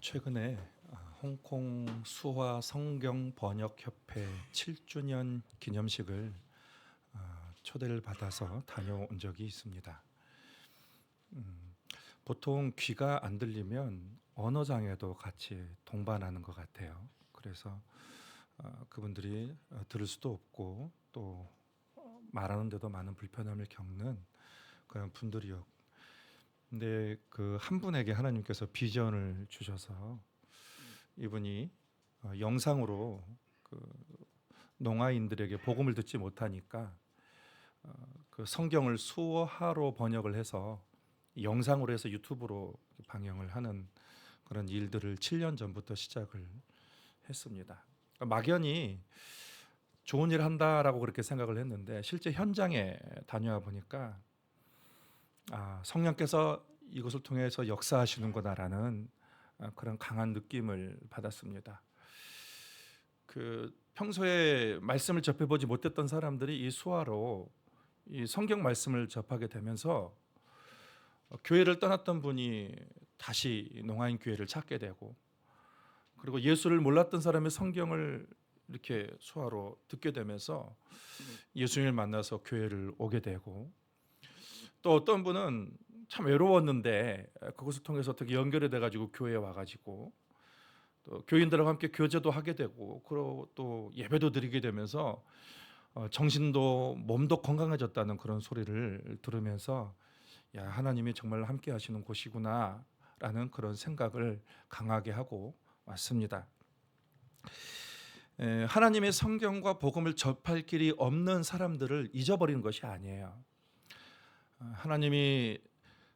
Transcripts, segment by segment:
최근에 홍콩 수화 성경 번역 협회 7주년 기념식을 초대를 받아서 다녀온 적이 있습니다. 보통 귀가 안 들리면 언어 장애도 같이 동반하는 것 같아요. 그래서 그분들이 들을 수도 없고 또 말하는데도 많은 불편함을 겪는 그런 분들이요. 근데 그 한 분에게 하나님께서 비전을 주셔서 이분이 영상으로 그 농아인들에게 복음을 듣지 못하니까 그 성경을 수어하로 번역을 해서 영상으로 해서 유튜브로 방영을 하는 그런 일들을 7년 전부터 시작을 했습니다. 막연히 좋은 일 한다라고 그렇게 생각을 했는데 실제 현장에 다녀와 보니까 성령께서 이것을 통해서 역사하시는구나라는 그런 강한 느낌을 받았습니다. 그 평소에 말씀을 접해보지 못했던 사람들이 이 수화로 이 성경 말씀을 접하게 되면서 교회를 떠났던 분이 다시 농아인 교회를 찾게 되고, 그리고 예수를 몰랐던 사람의 성경을 이렇게 수화로 듣게 되면서 예수님을 만나서 교회를 오게 되고, 또 어떤 분은 참 외로웠는데 그것을 통해서 어떻게 연결이 돼가지고 교회에 와가지고 또 교인들과 함께 교제도 하게 되고, 그리고 또 예배도 드리게 되면서 정신도 몸도 건강해졌다는 그런 소리를 들으면서 야, 하나님이 정말 함께 하시는 곳이구나 라는 그런 생각을 강하게 하고 왔습니다. 하나님의 성경과 복음을 접할 길이 없는 사람들을 잊어버리는 것이 아니에요. 하나님이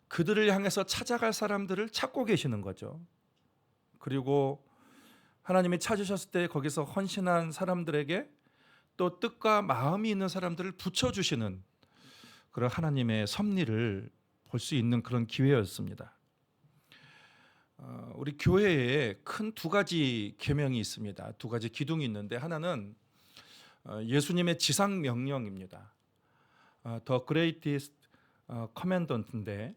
그들을 향해서 찾아갈 사람들을 찾고 계시는 거죠. 그리고 하나님이 찾으셨을 때 거기서 헌신한 사람들에게 또 뜻과 마음이 있는 사람들을 붙여주시는 그런 하나님의 섭리를 볼 수 있는 그런 기회였습니다. 우리 교회에 큰 두 가지 계명이 있습니다. 두 가지 기둥이 있는데, 하나는 예수님의 지상 명령입니다. The Greatest Commandment인데,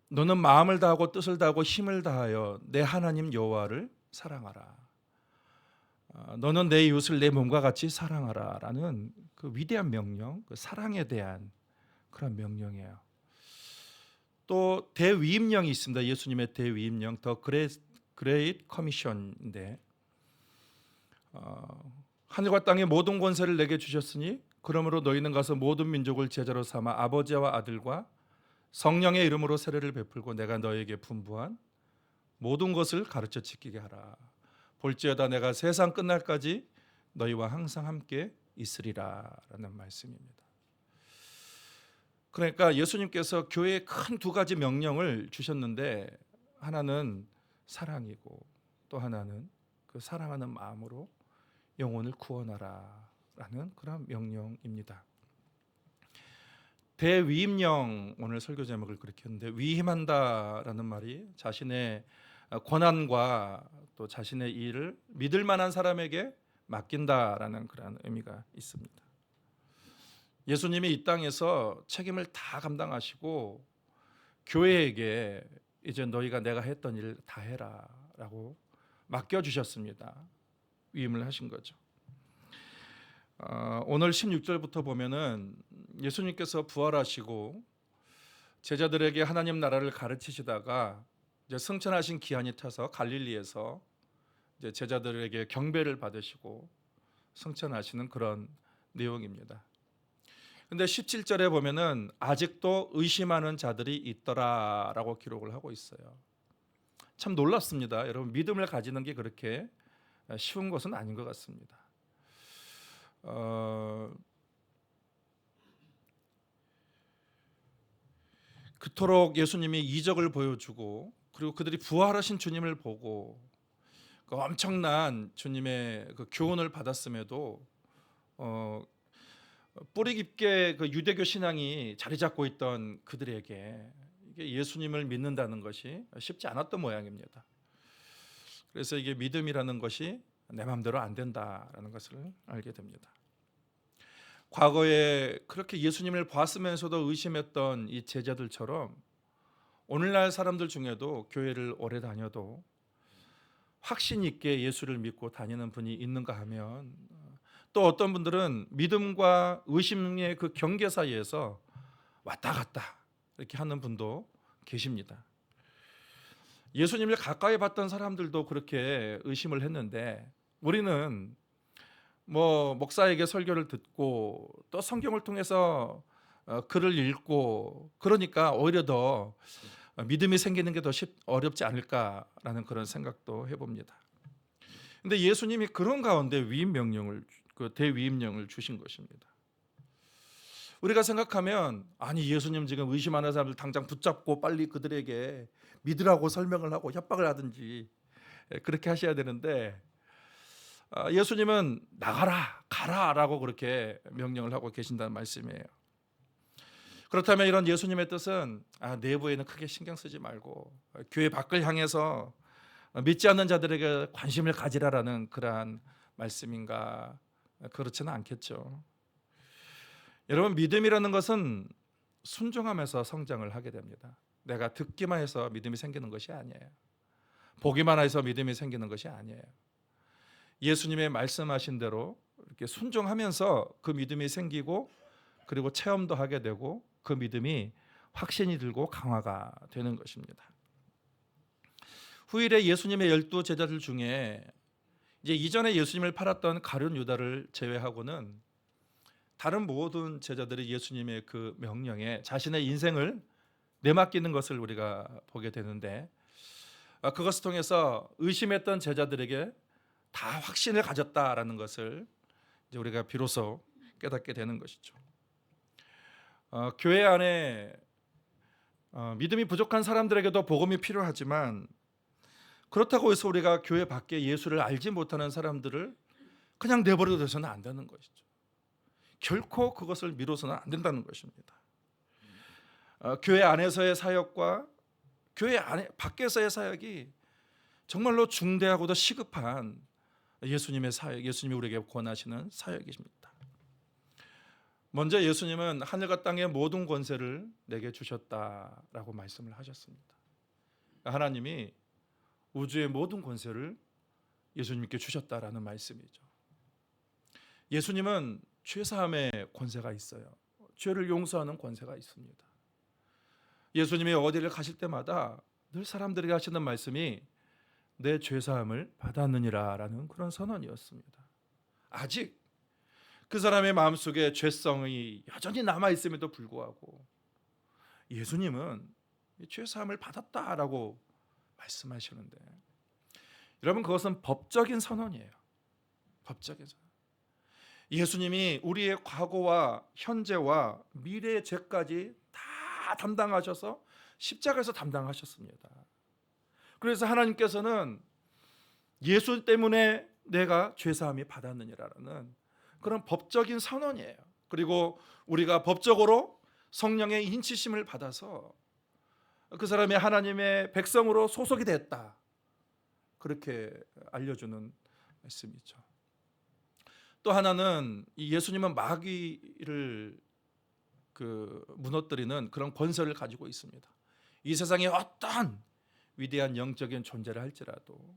너는 마음을 다하고 뜻을 다하고 힘을 다하여 내 하나님 여호와를 사랑하라. 너는 내 이웃을 내 몸과 같이 사랑하라 라는 그 위대한 명령, 그 사랑에 대한 그런 명령이에요. 또 대위임령이 있습니다. 예수님의 대위임령, 더 그레이트 커미션인데, 하늘과 땅의 모든 권세를 내게 주셨으니 그러므로 너희는 가서 모든 민족을 제자로 삼아 아버지와 아들과 성령의 이름으로 세례를 베풀고 내가 너에게 분부한 모든 것을 가르쳐 지키게 하라. 볼지어다 내가 세상 끝날까지 너희와 항상 함께 있으리라 라는 말씀입니다. 그러니까 예수님께서 교회에 큰 두 가지 명령을 주셨는데, 하나는 사랑이고 또 하나는 그 사랑하는 마음으로 영혼을 구원하라 라는 그런 명령입니다. 대위임령, 오늘 설교 제목을 그렇게 했는데, 위임한다라는 말이 자신의 권한과 또 자신의 일을 믿을 만한 사람에게 맡긴다라는 그런 의미가 있습니다. 예수님이 이 땅에서 책임을 다 감당하시고 교회에게 이제 너희가 내가 했던 일 다 해라 라고 맡겨주셨습니다. 위임을 하신 거죠. 오늘 16절부터 보면은 예수님께서 부활하시고 제자들에게 하나님 나라를 가르치시다가 이제 승천하신 기한이 차서 갈릴리에서 이제 제자들에게 경배를 받으시고 승천하시는 그런 내용입니다. 근데 17절에 보면은 아직도 의심하는 자들이 있더라라고 기록을 하고 있어요. 참 놀랍습니다. 여러분, 믿음을 가지는 게 그렇게 쉬운 것은 아닌 것 같습니다. 그토록 예수님이 이적을 보여주고 그리고 그들이 부활하신 주님을 보고 그 엄청난 주님의 그 교훈을 받았음에도 뿌리 깊게 그 유대교 신앙이 자리 잡고 있던 그들에게 이게 예수님을 믿는다는 것이 쉽지 않았던 모양입니다. 그래서 이게 믿음이라는 것이 내 마음대로 안 된다라는 것을 알게 됩니다. 과거에 그렇게 예수님을 봤으면서도 의심했던 이 제자들처럼 오늘날 사람들 중에도 교회를 오래 다녀도 확신 있게 예수를 믿고 다니는 분이 있는가 하면 또 어떤 분들은 믿음과 의심의 그 경계 사이에서 왔다 갔다 이렇게 하는 분도 계십니다. 예수님을 가까이 봤던 사람들도 그렇게 의심을 했는데 우리는 뭐 목사에게 설교를 듣고 또 성경을 통해서 글을 읽고 그러니까 오히려 더 믿음이 생기는 게 더 어렵지 않을까라는 그런 생각도 해봅니다. 근데 예수님이 그런 가운데 위임 명령을 그 대위임령을 주신 것입니다. 우리가 생각하면 아니 예수님 지금 의심하는 사람들 당장 붙잡고 빨리 그들에게 믿으라고 설명을 하고 협박을 하든지 그렇게 하셔야 되는데 예수님은 나가라 가라라고 그렇게 명령을 하고 계신다는 말씀이에요. 그렇다면 이런 예수님의 뜻은 내부에는 크게 신경 쓰지 말고 교회 밖을 향해서 믿지 않는 자들에게 관심을 가지라라는 그러한 말씀인가? 그렇지는 않겠죠. 여러분 믿음이라는 것은 순종하면서 성장을 하게 됩니다. 내가 듣기만 해서 믿음이 생기는 것이 아니에요. 보기만 해서 믿음이 생기는 것이 아니에요. 예수님의 말씀하신 대로 이렇게 순종하면서 그 믿음이 생기고 그리고 체험도 하게 되고 그 믿음이 확신이 들고 강화가 되는 것입니다. 후일에 예수님의 12 제자들 중에 이제 이전에 예수님을 팔았던 가룟 유다를 제외하고는 다른 모든 제자들이 예수님의 그 명령에 자신의 인생을 내맡기는 것을 우리가 보게 되는데 그것을 통해서 의심했던 제자들에게 다 확신을 가졌다라는 것을 이제 우리가 비로소 깨닫게 되는 것이죠. 교회 안에 믿음이 부족한 사람들에게도 복음이 필요하지만 그렇다고 해서 우리가 교회 밖에 예수를 알지 못하는 사람들을 그냥 내버려 둬서는 안 되는 것이죠. 결코 그것을 미뤄서는 안 된다는 것입니다. 교회 안에서의 사역과 교회 안에 밖에서의 사역이 정말로 중대하고도 시급한 예수님의 사역, 예수님이 우리에게 권하시는 사역이십니다. 먼저 예수님은 하늘과 땅의 모든 권세를 내게 주셨다라고 말씀을 하셨습니다. 하나님이 우주의 모든 권세를 예수님께 주셨다라는 말씀이죠. 예수님은 죄사함의 권세가 있어요. 죄를 용서하는 권세가 있습니다. 예수님이 어디를 가실 때마다 늘 사람들에게 하시는 말씀이 내 죄사함을 받았느니라라는 그런 선언이었습니다. 아직 그 사람의 마음속에 죄성이 여전히 남아있음에도 불구하고 예수님은 죄사함을 받았다라고 말씀하시는데 여러분 그것은 법적인 선언이에요. 법적인 선언. 예수님이 우리의 과거와 현재와 미래의 죄까지 다 담당하셔서 십자가에서 담당하셨습니다. 그래서 하나님께서는 예수 때문에 내가 죄사함이 받았느니라는 그런 법적인 선언이에요. 그리고 우리가 법적으로 성령의 인치심을 받아서 그 사람이 하나님의 백성으로 소속이 됐다. 그렇게 알려주는 말씀이죠. 또 하나는 이 예수님은 마귀를 무너뜨리는 그런 권세를 가지고 있습니다. 이 세상에 어떤 위대한 영적인 존재를 할지라도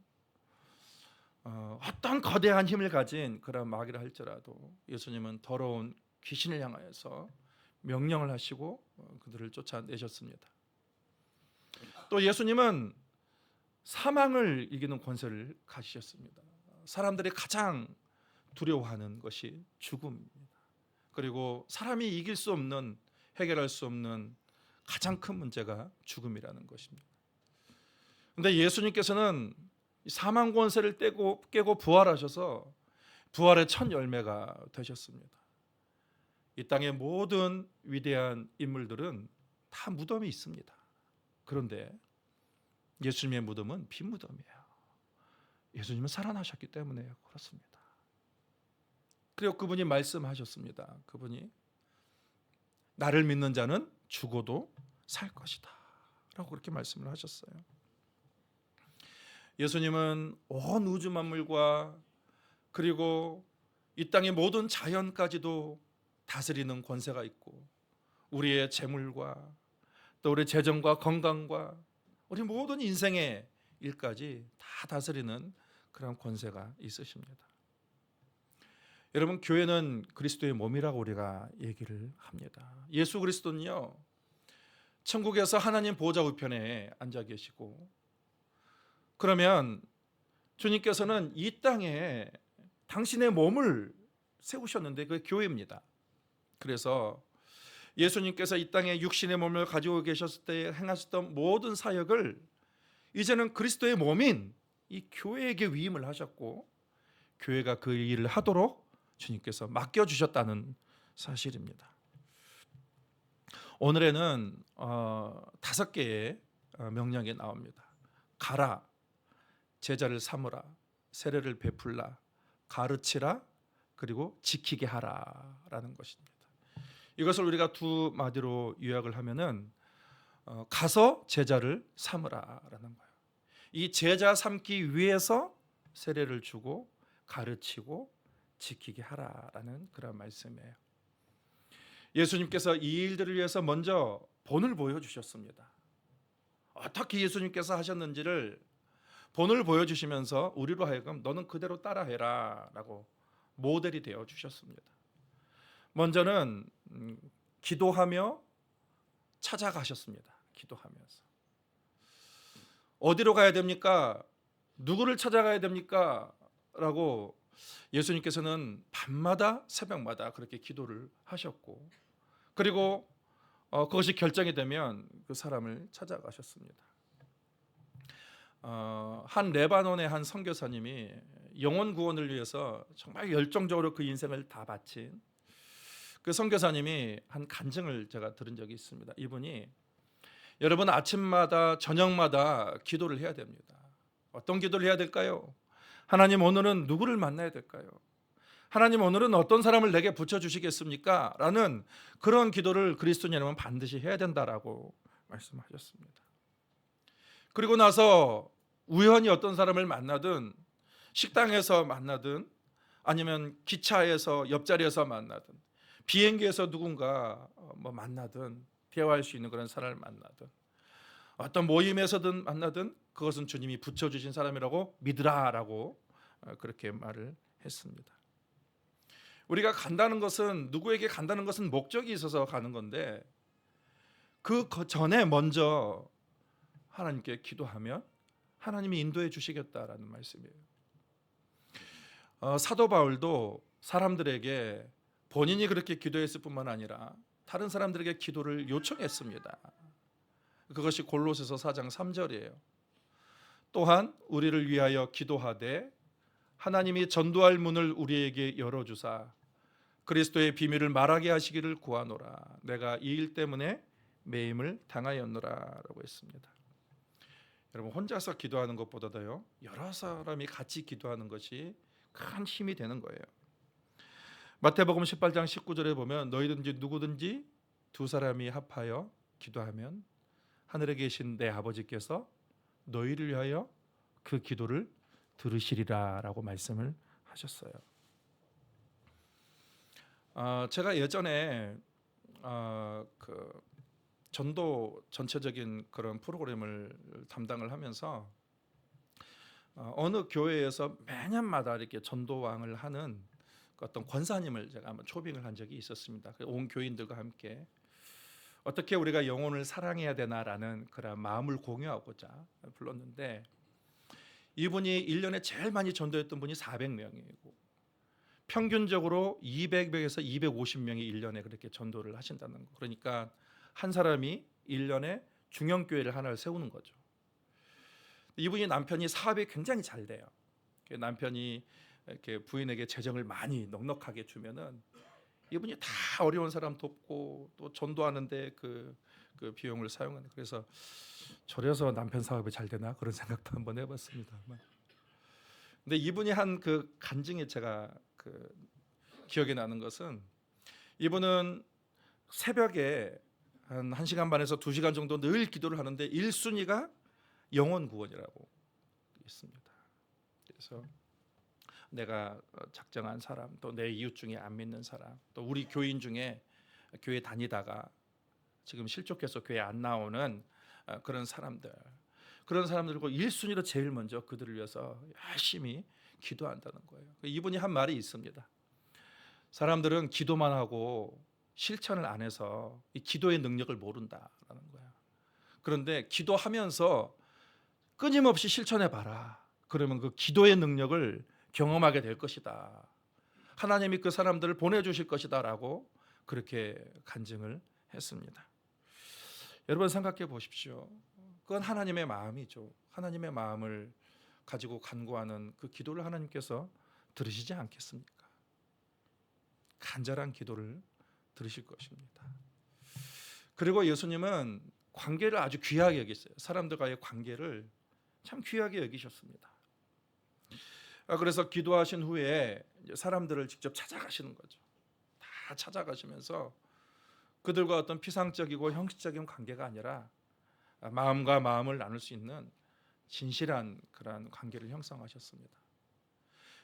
어떤 거대한 힘을 가진 그런 마귀를 할지라도 예수님은 더러운 귀신을 향하여서 명령을 하시고 그들을 쫓아내셨습니다. 또 예수님은 사망을 이기는 권세를 가지셨습니다. 사람들이 가장 두려워하는 것이 죽음입니다. 그리고 사람이 이길 수 없는, 해결할 수 없는 가장 큰 문제가 죽음이라는 것입니다. 그런데 예수님께서는 사망 권세를 깨고 부활하셔서 부활의 첫 열매가 되셨습니다. 이 땅의 모든 위대한 인물들은 다 무덤이 있습니다. 그런데 예수님의 무덤은 빈 무덤이에요. 예수님은 살아나셨기 때문에 그렇습니다. 그리고 그분이 말씀하셨습니다. 그분이 나를 믿는 자는 죽어도 살 것이다 라고 그렇게 말씀을 하셨어요. 예수님은 온 우주 만물과 그리고 이 땅의 모든 자연까지도 다스리는 권세가 있고 우리의 재물과 또 우리 재정과 건강과 우리 모든 인생의 일까지 다 다스리는 그런 권세가 있으십니다. 여러분, 교회는 그리스도의 몸이라고 우리가 얘기를 합니다. 예수 그리스도는요, 천국에서 하나님 보좌 우편에 앉아 계시고, 그러면 주님께서는 이 땅에 당신의 몸을 세우셨는데 그게 교회입니다. 그래서 예수님께서 이 땅에 육신의 몸을 가지고 계셨을 때 행하셨던 모든 사역을 이제는 그리스도의 몸인 이 교회에게 위임을 하셨고, 교회가 그 일을 하도록 주님께서 맡겨주셨다는 사실입니다. 오늘에는 5개의 명령이 나옵니다. 가라, 제자를 삼으라, 세례를 베풀라, 가르치라, 그리고 지키게 하라라는 것입니다. 이것을 우리가 두 마디로 요약을 하면은 가서 제자를 삼으라라는 거예요. 이 제자 삼기 위해서 세례를 주고 가르치고 지키게 하라라는 그런 말씀이에요. 예수님께서 이 일들을 위해서 먼저 본을 보여주셨습니다. 어떻게 예수님께서 하셨는지를 본을 보여주시면서 우리로 하여금 너는 그대로 따라해라 라고 모델이 되어 주셨습니다. 먼저는 기도하며 찾아가셨습니다. 기도하면서 어디로 가야 됩니까? 누구를 찾아가야 됩니까? 라고 예수님께서는 밤마다 새벽마다 그렇게 기도를 하셨고, 그리고 그것이 결정이 되면 그 사람을 찾아가셨습니다. 한 레바논의 한 선교사님이 영혼 구원을 위해서 정말 열정적으로 그 인생을 다 바친 그 선교사님이 한 간증을 제가 들은 적이 있습니다. 이분이 여러분 아침마다 저녁마다 기도를 해야 됩니다. 어떤 기도를 해야 될까요? 하나님, 오늘은 누구를 만나야 될까요? 하나님, 오늘은 어떤 사람을 내게 붙여주시겠습니까? 라는 그런 기도를 그리스도인이라면 반드시 해야 된다라고 말씀하셨습니다. 그리고 나서 우연히 어떤 사람을 만나든, 식당에서 만나든, 아니면 기차에서 옆자리에서 만나든, 비행기에서 누군가 만나든, 대화할 수 있는 그런 사람을 만나든, 어떤 모임에서든 만나든 그것은 주님이 붙여주신 사람이라고 믿으라라고 그렇게 말을 했습니다. 우리가 간다는 것은, 누구에게 간다는 것은 목적이 있어서 가는 건데, 그 전에 먼저 하나님께 기도하면 하나님이 인도해 주시겠다라는 말씀이에요. 사도 바울도 사람들에게 본인이 그렇게 기도했을 뿐만 아니라 다른 사람들에게 기도를 요청했습니다. 그것이 골로새서 4장 3절이에요. 또한 우리를 위하여 기도하되 하나님이 전도할 문을 우리에게 열어주사 그리스도의 비밀을 말하게 하시기를 구하노라. 내가 이 일 때문에 매임을 당하였노라라고 했습니다. 여러분, 혼자서 기도하는 것보다도요, 여러 사람이 같이 기도하는 것이 큰 힘이 되는 거예요. 마태복음 18장 19절에 보면 너희든지 누구든지 두 사람이 합하여 기도하면 하늘에 계신 내 아버지께서 너희를 위하여 그 기도를 들으시리라라고 말씀을 하셨어요. 제가 예전에 그 전도 전체적인 그런 프로그램을 담당을 하면서 어느 교회에서 매년마다 이렇게 전도왕을 하는 어떤 권사님을 제가 한번 초빙을 한 적이 있었습니다. 온 교인들과 함께 어떻게 우리가 영혼을 사랑해야 되나라는 그런 마음을 공유하고자 불렀는데, 이분이 1년에 제일 많이 전도했던 분이 400명이고 평균적으로 200명에서 250명이 1년에 그렇게 전도를 하신다는 거. 그러니까 한 사람이 1년에 중형교회를 하나를 세우는 거죠. 이분이 남편이 사업이 굉장히 잘 돼요. 남편이 이렇게 부인에게 재정을 많이 넉넉하게 주면은 이분이 다 어려운 사람 돕고 또 전도하는데 그 비용을 사용하는. 그래서 저래서 남편 사업이 잘 되나 그런 생각도 한번 해봤습니다. 근데 이분이 한 그 간증에 제가 그 기억에 나는 것은, 이분은 새벽에 한 1시간 반에서 2시간 정도 늘 기도를 하는데 1순위가 영혼 구원이라고 있습니다. 그래서 내가 작정한 사람, 또 내 이웃 중에 안 믿는 사람, 또 우리 교인 중에 교회 다니다가 지금 실족해서 교회 안 나오는 그런 사람들과 1순위로 제일 먼저 그들을 위해서 열심히 기도한다는 거예요. 이분이 한 말이 있습니다. 사람들은 기도만 하고 실천을 안 해서 이 기도의 능력을 모른다라는 거예요. 그런데 기도하면서 끊임없이 실천해 봐라. 그러면 그 기도의 능력을 경험하게 될 것이다. 하나님이 그 사람들을 보내주실 것이다라고 그렇게 간증을 했습니다. 여러분 생각해 보십시오. 그건 하나님의 마음이죠. 하나님의 마음을 가지고 간구하는 그 기도를 하나님께서 들으시지 않겠습니까? 간절한 기도를 들으실 것입니다. 그리고 예수님은 관계를 아주 귀하게 여겼어요. 사람들과의 관계를 참 귀하게 여기셨습니다. 그래서 기도하신 후에 사람들을 직접 찾아가시는 거죠. 다 찾아가시면서 그들과 어떤 피상적이고 형식적인 관계가 아니라 마음과 마음을 나눌 수 있는 진실한 그러한 관계를 형성하셨습니다.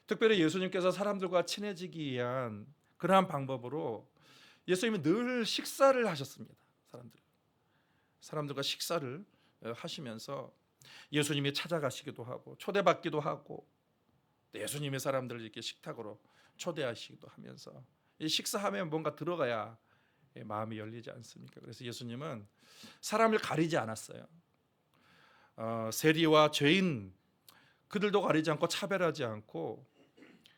특별히 예수님께서 사람들과 친해지기 위한 그러한 방법으로 예수님이 늘 식사를 하셨습니다. 사람들과 식사를 하시면서 예수님이 찾아가시기도 하고 초대받기도 하고 예수님의 사람들을 이렇게 식탁으로 초대하시기도 하면서 이 식사하면 뭔가 들어가야 마음이 열리지 않습니까? 그래서 예수님은 사람을 가리지 않았어요. 세리와 죄인 그들도 가리지 않고 차별하지 않고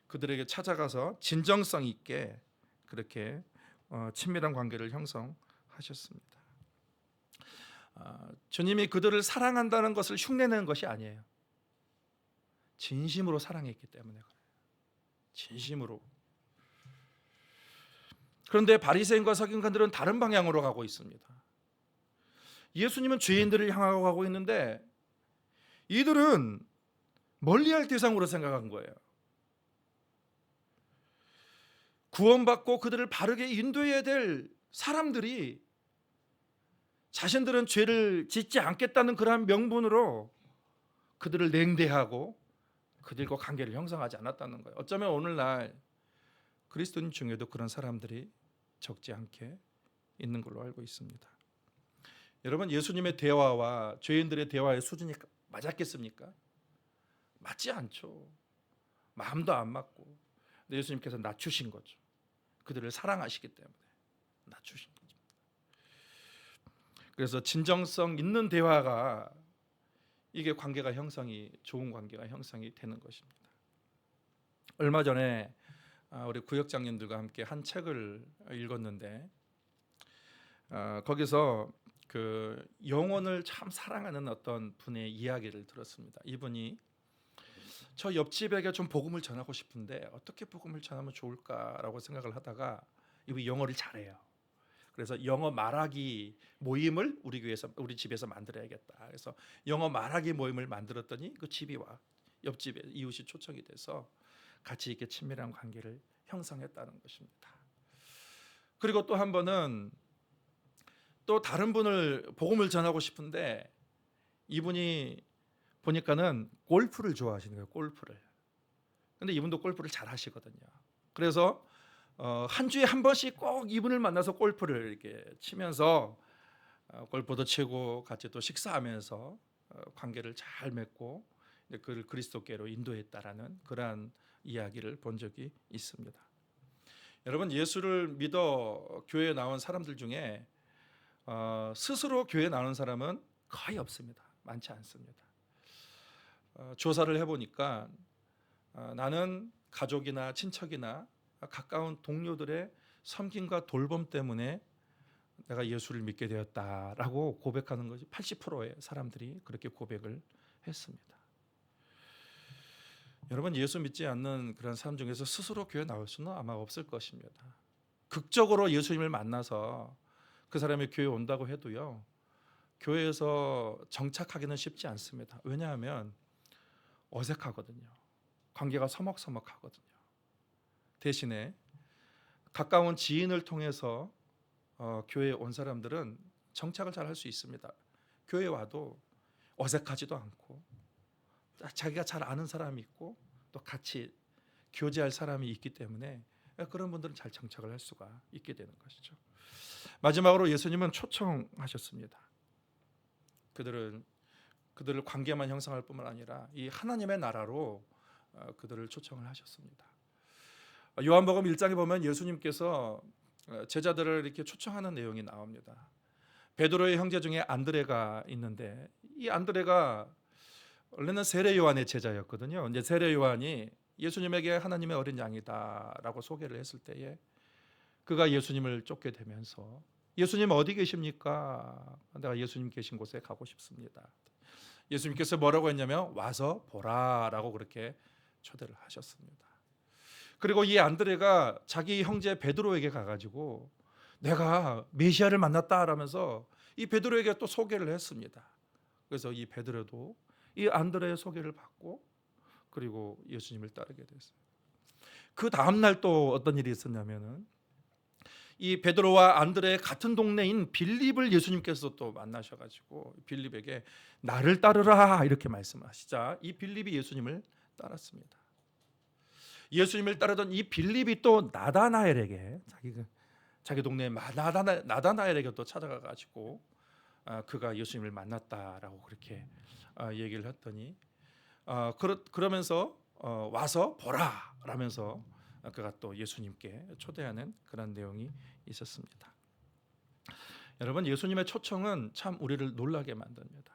그들에게 찾아가서 진정성 있게 그렇게 친밀한 관계를 형성하셨습니다. 주님이 그들을 사랑한다는 것을 흉내내는 것이 아니에요. 진심으로 사랑했기 때문에 그래요. 진심으로. 그런데 바리새인과 서기관들은 다른 방향으로 가고 있습니다. 예수님은 죄인들을 향하고 가고 있는데 이들은 멀리할 대상으로 생각한 거예요. 구원받고 그들을 바르게 인도해야 될 사람들이 자신들은 죄를 짓지 않겠다는 그러한 명분으로 그들을 냉대하고 그들과 관계를 형성하지 않았다는 거예요. 어쩌면 오늘날 그리스도인 중에도 그런 사람들이 적지 않게 있는 걸로 알고 있습니다. 여러분, 예수님의 대화와 죄인들의 대화의 수준이 맞았겠습니까? 맞지 않죠. 마음도 안 맞고. 근데 예수님께서 낮추신 거죠. 그들을 사랑하시기 때문에 낮추신 거죠. 그래서 진정성 있는 대화가 이게 관계가 형성이 좋은 관계가 형성이 되는 것입니다. 얼마 전에 우리 구역장님들과 함께 한 책을 읽었는데 거기서 그 영혼을 참 사랑하는 어떤 분의 이야기를 들었습니다. 이분이 저 옆집에게 좀 복음을 전하고 싶은데 어떻게 복음을 전하면 좋을까라고 생각을 하다가 이분이 영어를 잘해요. 그래서 영어 말하기 모임을 우리 집에서 만들어야겠다. 그래서 영어 말하기 모임을 만들었더니 그 집이와 옆집에 이웃이 초청이 돼서 같이 이렇게 친밀한 관계를 형성했다는 것입니다. 그리고 또 한 번은 또 다른 분을 복음을 전하고 싶은데 이분이 보니까는 골프를 좋아하시는 거예요. 골프를. 근데 이분도 골프를 잘 하시거든요. 그래서 한 주에 한 번씩 꼭 이분을 만나서 골프를 이렇게 치면서 골프도 치고 같이 또 식사하면서 관계를 잘 맺고 그를 그리스도께로 인도했다라는 그러한 이야기를 본 적이 있습니다. 여러분, 예수를 믿어 교회에 나온 사람들 중에 스스로 교회에 나오는 사람은 거의 없습니다. 많지 않습니다. 조사를 해보니까 나는 가족이나 친척이나 가까운 동료들의 섬김과 돌봄 때문에 내가 예수를 믿게 되었다라고 고백하는 것이 80%의 사람들이 그렇게 고백을 했습니다. 여러분, 예수 믿지 않는 그런 사람 중에서 스스로 교회 나올 수는 아마 없을 것입니다. 극적으로 예수님을 만나서 그 사람이 교회에 온다고 해도요, 교회에서 정착하기는 쉽지 않습니다. 왜냐하면 어색하거든요. 관계가 서먹서먹하거든요. 대신에 가까운 지인을 통해서 교회에 온 사람들은 정착을 잘 할 수 있습니다. 교회에 와도 어색하지도 않고 자기가 잘 아는 사람이 있고 또 같이 교제할 사람이 있기 때문에 그런 분들은 잘 정착을 할 수가 있게 되는 것이죠. 마지막으로 예수님은 초청하셨습니다. 그들을 관계만 형성할 뿐만 아니라 이 하나님의 나라로 그들을 초청을 하셨습니다. 요한복음 1장에 보면 예수님께서 제자들을 이렇게 초청하는 내용이 나옵니다. 베드로의 형제 중에 안드레가 있는데 이 안드레가 원래는 세례 요한의 제자였거든요. 이제 세례 요한이 예수님에게 하나님의 어린 양이다라고 소개를 했을 때에 그가 예수님을 쫓게 되면서 예수님 어디 계십니까? 내가 예수님 계신 곳에 가고 싶습니다. 예수님께서 뭐라고 했냐면 와서 보라라고 그렇게 초대를 하셨습니다. 그리고 이 안드레가 자기 형제 베드로에게 가가지고 내가 메시아를 만났다라면서 이 베드로에게 또 소개를 했습니다. 그래서 이 베드로도 이 안드레의 소개를 받고 그리고 예수님을 따르게 됐어요. 그 다음 날 또 어떤 일이 있었냐면은 이 베드로와 안드레의 같은 동네인 빌립을 예수님께서 또 만나셔가지고 빌립에게 나를 따르라 이렇게 말씀하시자 이 빌립이 예수님을 따랐습니다. 예수님을 따르던 이 빌립이 또 나다나엘에게 자기 동네 나다나엘에게 또 찾아가가지고 그가 예수님을 만났다라고 그렇게 얘기를 했더니 그러면서 와서 보라 라면서 그가 또 예수님께 초대하는 그런 내용이 있었습니다. 여러분 예수님의 초청은 참 우리를 놀라게 만듭니다.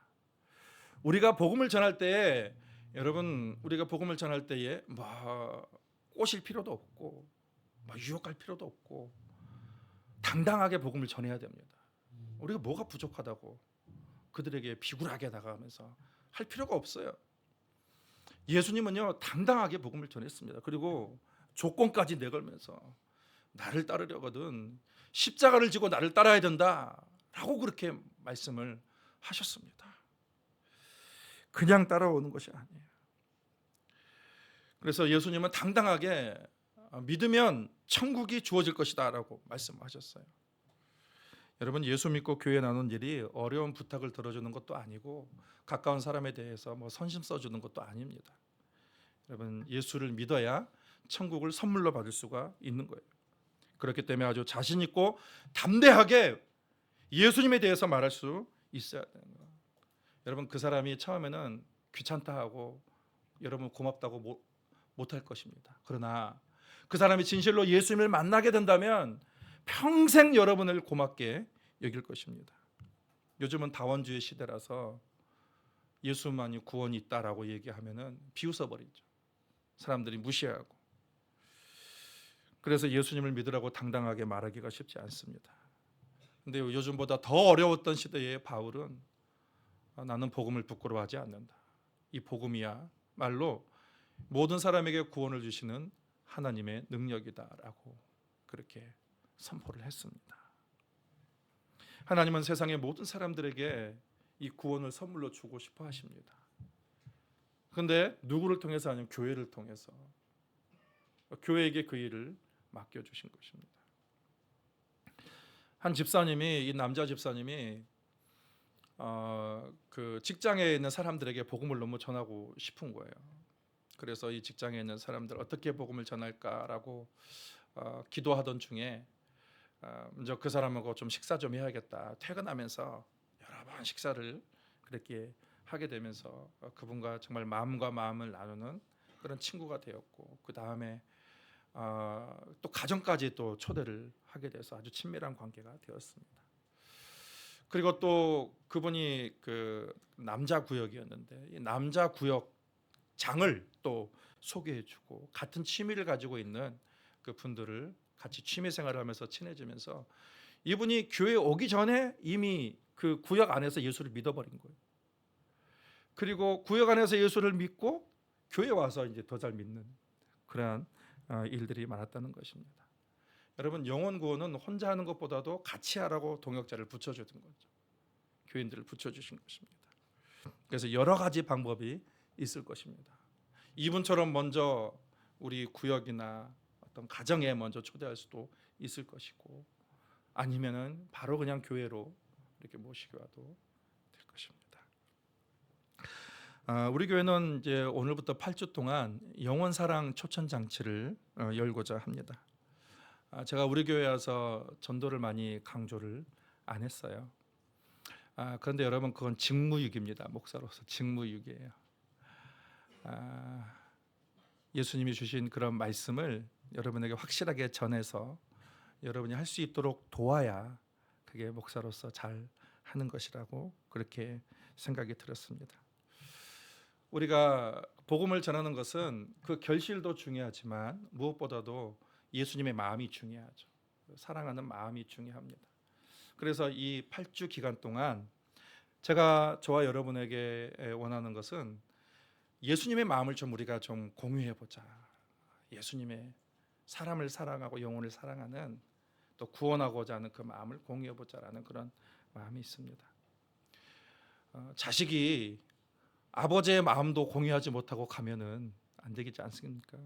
우리가 복음을 전할 때에 우리가 복음을 전할 때에 뭐 꼬실 필요도 없고 뭐 유혹할 필요도 없고 당당하게 복음을 전해야 됩니다. 우리가 뭐가 부족하다고 그들에게 비굴하게 나가면서 할 필요가 없어요. 예수님은요 당당하게 복음을 전했습니다. 그리고 조건까지 내걸면서 나를 따르려거든 십자가를 지고 나를 따라야 된다라고 그렇게 말씀을 하셨습니다. 그냥 따라오는 것이 아니에요. 그래서 예수님은 당당하게 믿으면 천국이 주어질 것이다라고 말씀하셨어요. 여러분 예수 믿고 교회 나눈 일이 어려운 부탁을 들어주는 것도 아니고 가까운 사람에 대해서 뭐 선심 써주는 것도 아닙니다. 여러분 예수를 믿어야 천국을 선물로 받을 수가 있는 거예요. 그렇기 때문에 아주 자신 있고 담대하게 예수님에 대해서 말할 수 있어야 되는 거예요. 여러분 그 사람이 처음에는 귀찮다 하고 여러분 고맙다고 못할 것입니다. 그러나 그 사람이 진실로 예수님을 만나게 된다면 평생 여러분을 고맙게 여길 것입니다. 요즘은 다원주의 시대라서 예수만이 구원이 있다라고 얘기하면은 비웃어버리죠. 사람들이 무시하고. 그래서 예수님을 믿으라고 당당하게 말하기가 쉽지 않습니다. 근데 요즘보다 더 어려웠던 시대에 바울은 나는 복음을 부끄러워하지 않는다. 이 복음이야 말로 모든 사람에게 구원을 주시는 하나님의 능력이다라고 그렇게 선포를 했습니다. 하나님은 세상의 모든 사람들에게 이 구원을 선물로 주고 싶어 하십니다. 그런데 누구를 통해서 아니면 교회를 통해서 교회에게 그 일을 맡겨주신 것입니다. 한 집사님이 이 남자 집사님이 그 직장에 있는 사람들에게 복음을 너무 전하고 싶은 거예요. 그래서 이 직장에 있는 사람들 어떻게 복음을 전할까라고 기도하던 중에 먼저 그 사람하고 좀 식사 좀 해야겠다. 퇴근하면서 여러 번 식사를 그렇게 하게 되면서 그분과 정말 마음과 마음을 나누는 그런 친구가 되었고 그 다음에 또 가정까지 또 초대를 하게 돼서 아주 친밀한 관계가 되었습니다. 그리고 또 그분이 그 남자 구역이었는데 이 남자 구역 장을 또 소개해주고 같은 취미를 가지고 있는 그 분들을 같이 취미 생활을 하면서 친해지면서 이분이 교회 오기 전에 이미 그 구역 안에서 예수를 믿어버린 거예요. 그리고 구역 안에서 예수를 믿고 교회 와서 이제 더 잘 믿는 그러한 일들이 많았다는 것입니다. 여러분 영혼 구원은 혼자 하는 것보다도 같이 하라고 동역자를 붙여주는 거죠. 교인들을 붙여주신 것입니다. 그래서 여러 가지 방법이 있을 것입니다. 이분처럼 먼저 우리 구역이나 어떤 가정에 먼저 초대할 수도 있을 것이고 아니면은 바로 그냥 교회로 이렇게 모시고 와도 될 것입니다. 우리 교회는 이제 오늘부터 8주 동안 영원사랑 초천장치를 열고자 합니다. 제가 우리 교회 와서 전도를 많이 강조를 안 했어요. 그런데 여러분, 그건 직무유기입니다. 목사로서 직무유기예요. 예수님이 주신 그런 말씀을 여러분에게 확실하게 전해서 여러분이 할 수 있도록 도와야 그게 목사로서 잘 하는 것이라고 그렇게 생각이 들었습니다. 우리가 복음을 전하는 것은 그 결실도 중요하지만 무엇보다도 예수님의 마음이 중요하죠. 사랑하는 마음이 중요합니다. 그래서 이 8주 기간 동안 저와 여러분에게 원하는 것은 예수님의 마음을 좀 우리가 좀 공유해 보자. 예수님의 사람을 사랑하고 영혼을 사랑하는, 또 구원하고자 하는 그 마음을 공유해 보자라는 그런 마음이 있습니다. 자식이 아버지의 마음도 공유하지 못하고 가면은 안 되겠지 않습니까?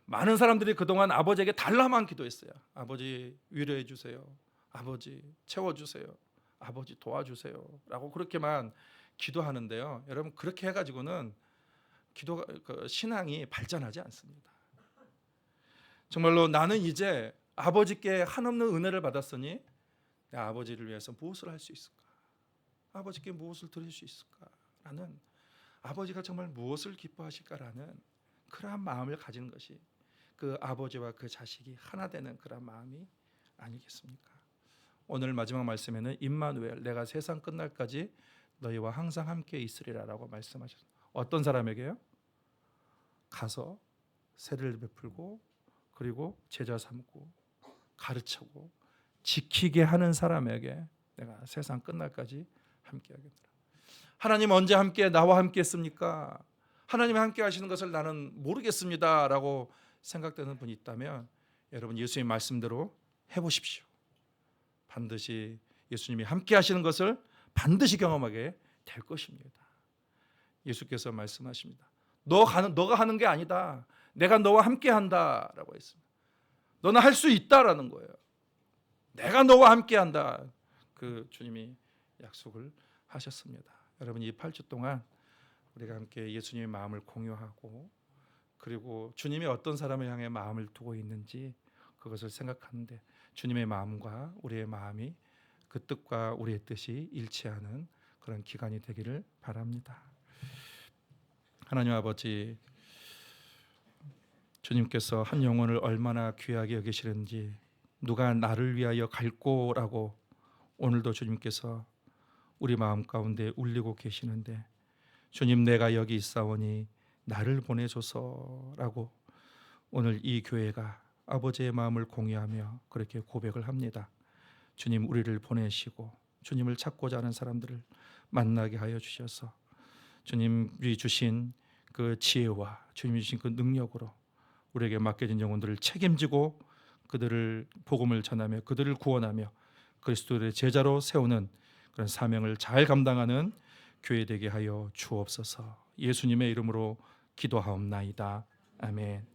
많은 사람들이 그동안 아버지에게 달라만 기도했어요. 아버지 위로해 주세요. 아버지 채워 주세요. 아버지 도와주세요. 라고 그렇게만 기도하는데요. 여러분, 그렇게 해가지고는 신앙이 발전하지 않습니다. 정말로 나는 이제 아버지께 한없는 은혜를 받았으니 내 아버지를 위해서 무엇을 할 수 있을까? 아버지께 무엇을 드릴 수 있을까? 라는, 아버지가 정말 무엇을 기뻐하실까라는 그러한 마음을 가지는 것이 그 아버지와 그 자식이 하나 되는 그런 마음이 아니겠습니까? 오늘 마지막 말씀에는 임마누엘, 내가 세상 끝날까지 너희와 항상 함께 있으리라라고 말씀하셨어요. 어떤 사람에게요? 가서 세례를 베풀고 그리고 제자 삼고 가르치고 지키게 하는 사람에게 내가 세상 끝날까지 함께 하겠노라. 하나님 언제 나와 함께 했습니까? 하나님이 함께 하시는 것을 나는 모르겠습니다 라고 생각되는 분이 있다면 여러분, 예수님 말씀대로 해보십시오. 반드시 예수님이 함께 하시는 것을 반드시 경험하게 될 것입니다. 예수께서 말씀하십니다. 너가 하는 게 아니다. 내가 너와 함께 한다라고 했습니다. 너는 할 수 있다라는 거예요. 내가 너와 함께 한다. 그 주님이 약속을 하셨습니다. 여러분, 이 8주 동안 우리가 함께 예수님의 마음을 공유하고 그리고 주님이 어떤 사람을 향해 마음을 두고 있는지 그것을 생각하는데 주님의 마음과 우리의 마음이 그 뜻과 우리의 뜻이 일치하는 그런 기간이 되기를 바랍니다. 하나님 아버지, 주님께서 한 영혼을 얼마나 귀하게 여기시는지, 누가 나를 위하여 갈꼬라고 오늘도 주님께서 우리 마음 가운데 울리고 계시는데, 주님 내가 여기 있사오니 나를 보내소서라고 오늘 이 교회가 아버지의 마음을 공유하며 그렇게 고백을 합니다. 주님, 우리를 보내시고 주님을 찾고자 하는 사람들을 만나게 하여 주셔서 주님이 주신 그 지혜와 주님이 주신 그 능력으로 우리에게 맡겨진 영혼들을 책임지고 그들을 복음을 전하며 그들을 구원하며 그리스도의 제자로 세우는 그런 사명을 잘 감당하는 교회 되게 하여 주옵소서. 예수님의 이름으로 기도하옵나이다. 아멘.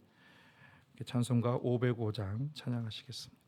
찬송가 505장 찬양하시겠습니다.